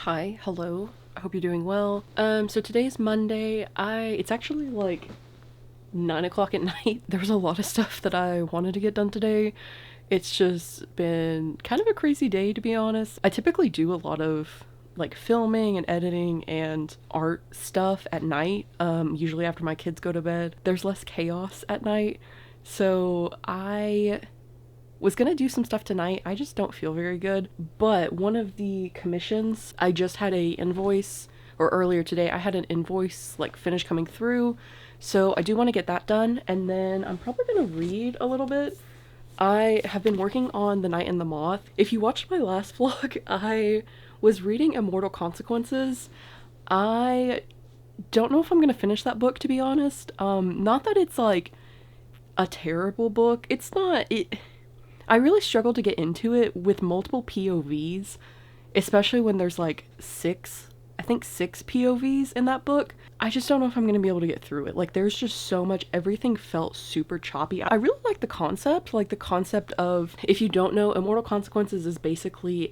Hi, hello. I hope you're doing well. So today's Monday. It's actually like 9 o'clock at night. There's a lot of stuff that I wanted to get done today. It's just been kind of a crazy day, to be honest. I typically do a lot of like filming and editing and art stuff at night, usually after my kids go to bed. There's less chaos at night. So I was gonna do some stuff tonight. I just don't feel very good. But one of the commissions, I just had a invoice, or earlier today, I had an invoice like finish coming through. So I do want to get that done, and then I'm probably gonna read a little bit. I have been working on The Night and the Moth. If you watched my last vlog, I was reading Immortal Consequences. I don't know if I'm gonna finish that book, to be honest. Not that it's like a terrible book. It's not. I really struggle to get into it with multiple POVs, especially when there's like I think six POVs in that book. I just don't know if I'm gonna be able to get through it. Like, there's just so much, everything felt super choppy. I really like the concept of, if you don't know, Immortal Consequences is basically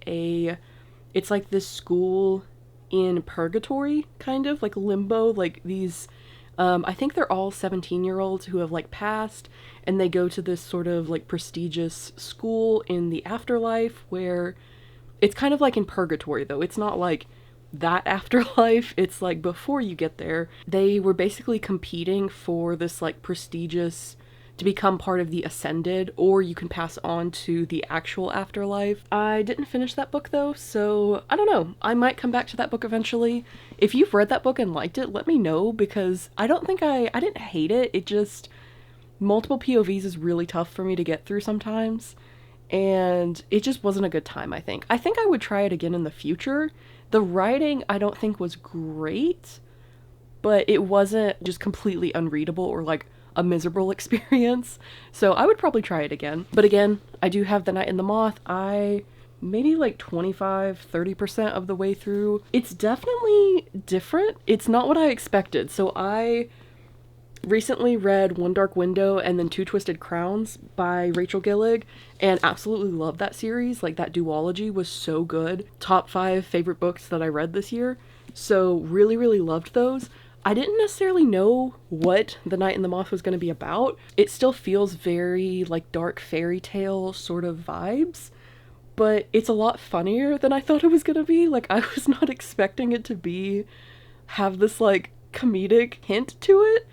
it's like this school in purgatory, kind of, like limbo, like these I think they're all 17-year-olds who have like passed, and they go to this sort of like prestigious school in the afterlife where it's kind of like in purgatory, though. It's not like that afterlife, it's like before you get there. They were basically competing for this like prestigious, to become part of the Ascended, or you can pass on to the actual afterlife. I didn't finish that book though, so I don't know. I might come back to that book eventually. If you've read that book and liked it, let me know, because I don't think I didn't hate it. It just, multiple POVs is really tough for me to get through sometimes, and it just wasn't a good time, I think. I think I would try it again in the future. The writing I don't think was great, but it wasn't just completely unreadable or like a miserable experience. So I would probably try it again. But again, I do have The Night and the Moth. I maybe like 25-30% of the way through. It's definitely different. It's not what I expected. So I recently read One Dark Window and then Two Twisted Crowns by Rachel Gillig, and absolutely loved that series. Like, that duology was so good. Top 5 favorite books that I read this year. So really, really loved those. I didn't necessarily know what The Night and the Moth was going to be about. It still feels very like dark fairy tale sort of vibes, but it's a lot funnier than I thought it was going to be. Like, I was not expecting it to have this like comedic hint to it.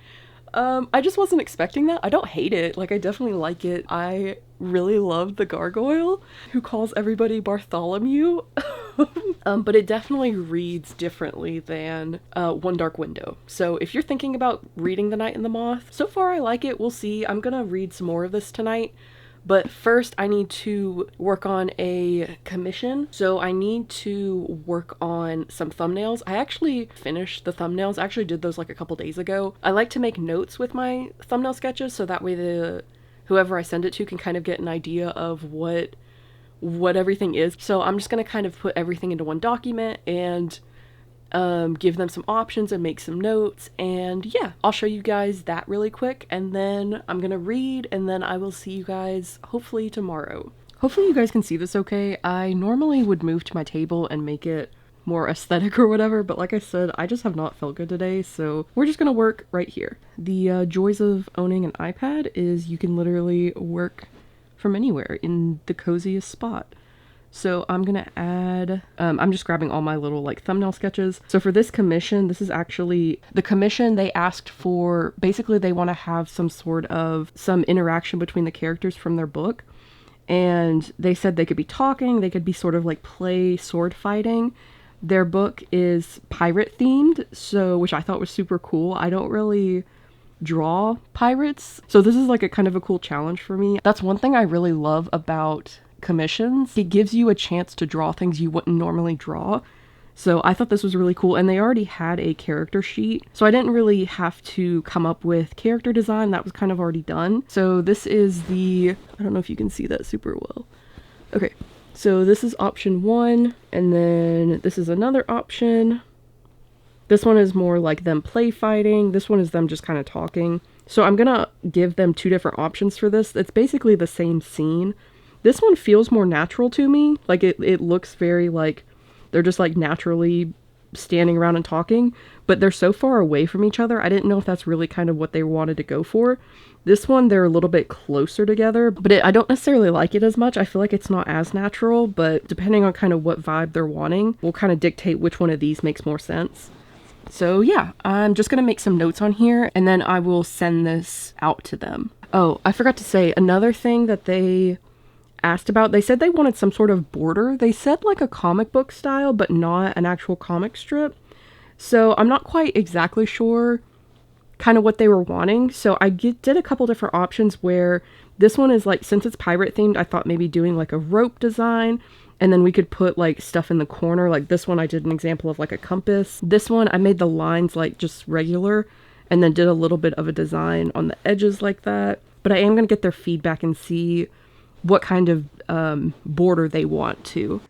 I just wasn't expecting that. I don't hate it. Like, I definitely like it. I really loved the gargoyle who calls everybody Bartholomew. But it definitely reads differently than One Dark Window. So if you're thinking about reading The Night and the Moth, so far I like it. We'll see. I'm gonna read some more of this tonight. But first, I need to work on a commission. So I need to work on some thumbnails. I actually finished the thumbnails. I actually did those like a couple days ago. I like to make notes with my thumbnail sketches, so that way whoever I send it to can kind of get an idea of what everything is. So I'm just gonna kind of put everything into one document and give them some options and make some notes, and yeah, I'll show you guys that really quick, and then I'm gonna read, and then I will see you guys hopefully tomorrow. Hopefully you guys can see this okay. I normally would move to my table and make it more aesthetic or whatever, but like I said, I just have not felt good today, so we're just gonna work right here. The joys of owning an iPad is you can literally work from anywhere in the coziest spot. So I'm gonna add, I'm just grabbing all my little like thumbnail sketches. So for this commission, this is actually the commission. They asked for, basically they want to have some interaction between the characters from their book. And they said they could be talking, they could be sort of like play sword fighting. Their book is pirate themed, so, which I thought was super cool. I don't really draw pirates, so this is like a kind of a cool challenge for me. That's one thing I really love about commissions. It gives you a chance to draw things you wouldn't normally draw. So I thought this was really cool, and they already had a character sheet, so I didn't really have to come up with character design. That was kind of already done. So this is I don't know if you can see that super well. Okay, so this is option 1, and then this is another option. This one is more like them play fighting. This one is them just kind of talking. So I'm gonna give them 2 different options for this. It's basically the same scene. This one feels more natural to me. Like, it looks very like They're just like naturally standing around and talking, but they're so far away from each other. I didn't know if that's really kind of what they wanted to go for. This one, they're a little bit closer together, but I don't necessarily like it as much. I feel like it's not as natural, but depending on kind of what vibe they're wanting will kind of dictate which one of these makes more sense. So yeah, I'm just gonna make some notes on here and then I will send this out to them. Oh, I forgot to say another thing that they asked about. They said they wanted some sort of border. They said like a comic book style, but not an actual comic strip. So I'm not quite exactly sure kind of what they were wanting. So I did a couple different options where this one is like, since it's pirate themed, I thought maybe doing like a rope design, and then we could put like stuff in the corner. Like this one, I did an example of like a compass. This one, I made the lines like just regular and then did a little bit of a design on the edges like that. But I am going to get their feedback and see what kind of border they want to.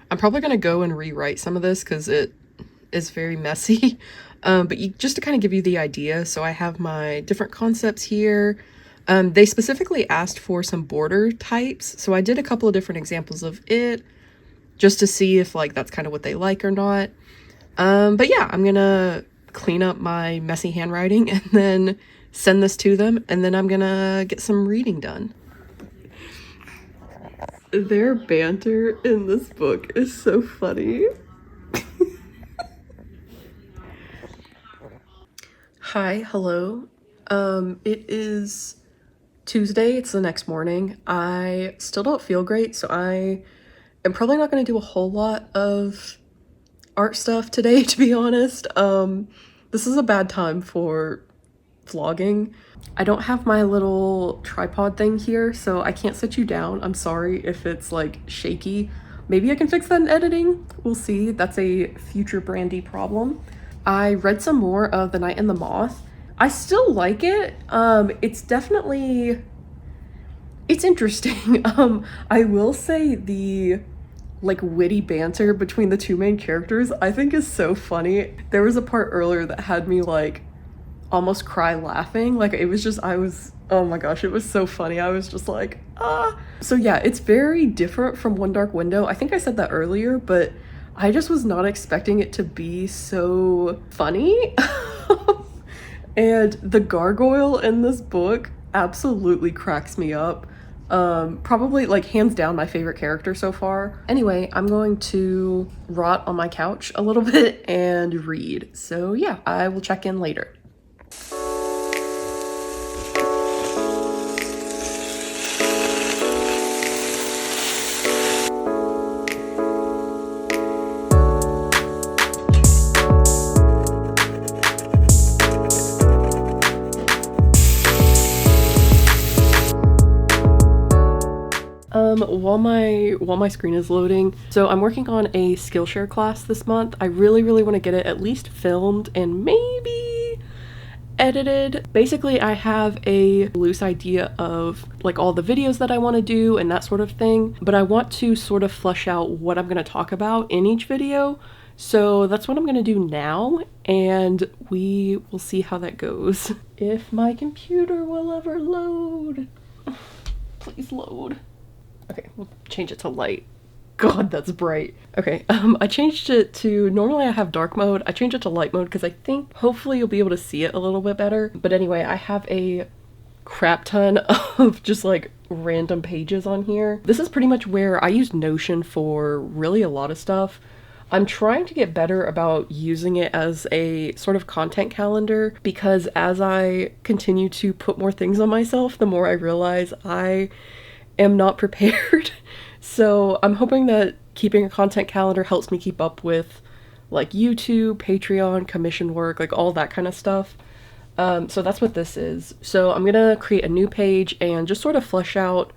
I'm probably going to go and rewrite some of this because it is very messy, but just to kind of give you the idea, so I have my different concepts here. They specifically asked for some border types, so I did a couple of different examples of it just to see if like that's kind of what they like or not. But yeah, I'm gonna clean up my messy handwriting and then send this to them, and then I'm gonna get some reading done. Their banter in this book is so funny. Hi, hello. It is Tuesday, it's the next morning. I still don't feel great, so I am probably not going to do a whole lot of art stuff today, to be honest. This is a bad time for vlogging. I don't have my little tripod thing here, so I can't sit you down. I'm sorry if it's like shaky. Maybe I can fix that in editing. We'll see. That's a future Brandy problem. I read some more of The Night and the Moth. I still like it. It's definitely, it's interesting. I will say the like witty banter between the two main characters I think is so funny. There was a part earlier that had me like almost cry laughing. Like it was just, oh my gosh, it was so funny. I was just like, ah. So yeah, it's very different from One Dark Window. I think I said that earlier, but I just was not expecting it to be so funny. And the gargoyle in this book absolutely cracks me up. Probably like hands down my favorite character so far. Anyway, I'm going to rot on my couch a little bit and read. So yeah, I will check in later. While my screen is loading, so I'm working on a Skillshare class this month. I really want to get it at least filmed and maybe edited. Basically, I have a loose idea of like all the videos that I want to do and that sort of thing, but I want to sort of flesh out what I'm going to talk about in each video. So that's what I'm going to do now, and we will see how that goes. If my computer will ever load. Please load. Okay, we'll change it to light. God, that's bright. Okay, I changed it to, normally I have dark mode. I changed it to light mode because I think hopefully you'll be able to see it a little bit better. But anyway, I have a crap ton of just like random pages on here. This is pretty much where I use Notion for really a lot of stuff. I'm trying to get better about using it as a sort of content calendar, because as I continue to put more things on myself, the more I realize I am not prepared. So I'm hoping that keeping a content calendar helps me keep up with like YouTube, Patreon, commission work, like all that kind of stuff. So that's what this is. So I'm gonna create a new page and just sort of flesh out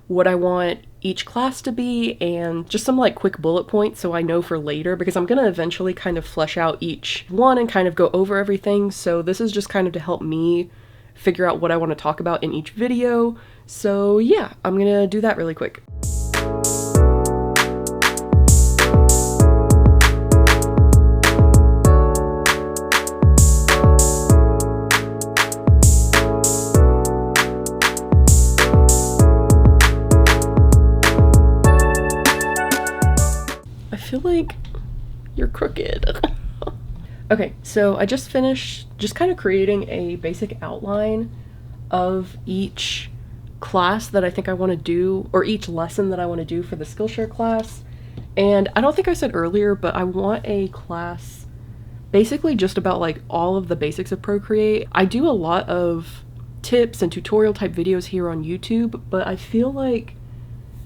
what I want each class to be and just some like quick bullet points so I know for later, because I'm gonna eventually kind of flesh out each one and kind of go over everything. So this is just kind of to help me figure out what I want to talk about in each video. So yeah, I'm gonna do that really quick. I feel like you're crooked. Okay, so I just finished just kind of creating a basic outline of each class that I think I want to do, or each lesson that I want to do for the Skillshare class. And I don't think I said earlier, but I want a class basically just about like all of the basics of Procreate. I do a lot of tips and tutorial type videos here on YouTube, but I feel like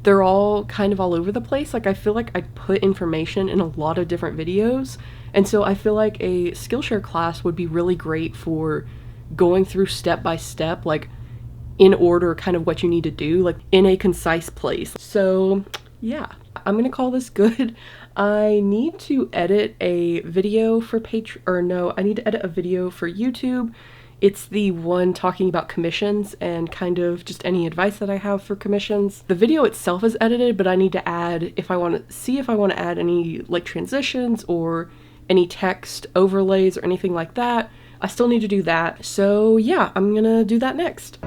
they're all kind of all over the place. Like I feel like I put information in a lot of different videos, and so I feel like a Skillshare class would be really great for going through step by step, like in order, kind of what you need to do, like in a concise place. So yeah, I'm gonna call this good. I need to edit a video for I need to edit a video for YouTube. It's the one talking about commissions and kind of just any advice that I have for commissions. The video itself is edited, but I need to add, if I want to add any like transitions or any text overlays or anything like that. I still need to do that. So yeah, I'm gonna do that next.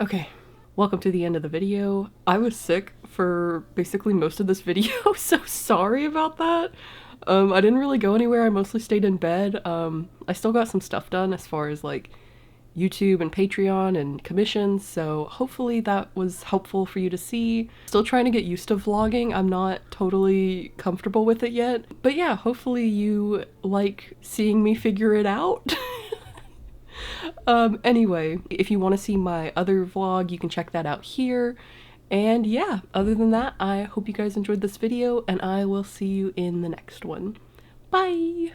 Okay, welcome to the end of the video. I was sick for basically most of this video, so sorry about that. I didn't really go anywhere. I mostly stayed in bed. I still got some stuff done as far as like YouTube and Patreon and commissions, so hopefully that was helpful for you to see. Still trying to get used to vlogging. I'm not totally comfortable with it yet, but yeah, hopefully you like seeing me figure it out. Anyway, if you want to see my other vlog, you can check that out here. And yeah, other than that, I hope you guys enjoyed this video, and I will see you in the next one. Bye!